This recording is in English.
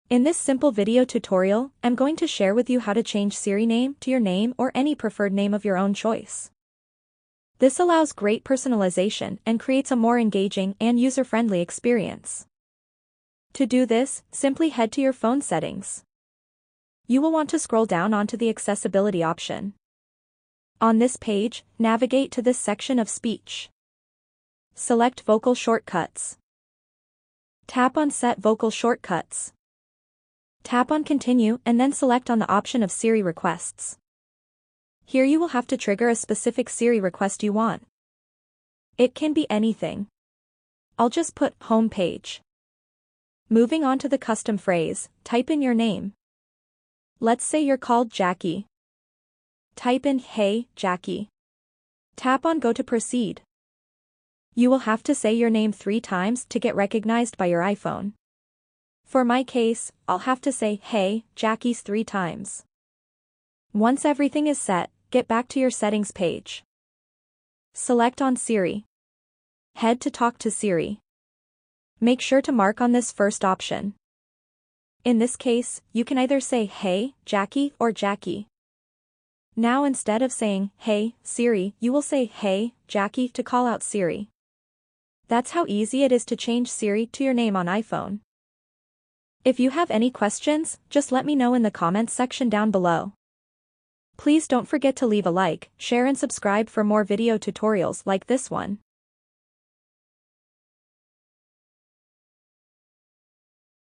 In this simple video tutorial, I'm going to share with you how to change Siri name to your name or any preferred name of your own choice. This allows great personalization and creates a more engaging and user-friendly experience. To do this, simply head to your phone settings. You will want to scroll down onto the accessibility option. On this page, navigate to this section of speech. Select vocal shortcuts. Tap on Set Vocal Shortcuts. Tap on Continue and then select on the option of Siri requests. Here you will have to trigger a specific Siri request you want. It can be anything. I'll just put home page. Moving on to the custom phrase, type in your name. Let's say you're called Jackie. Type in "Hey, Jackie." Tap on Go to proceed. You will have to say your name 3 times to get recognized by your iPhone. For my case, I'll have to say "Hey, Jackie's" 3 times. Once everything is set, get back to your settings page. Select on Siri. Head to Talk to Siri. Make sure to mark on this first option. In this case, you can either say "Hey, Jackie" or "Jackie." Now instead of saying "Hey, Siri," you will say "Hey, Jackie" to call out Siri. That's how easy it is to change Siri to your name on iPhone. If you have any questions, just let me know in the comments section down below. Please don't forget to leave a like, share and subscribe for more video tutorials like this one.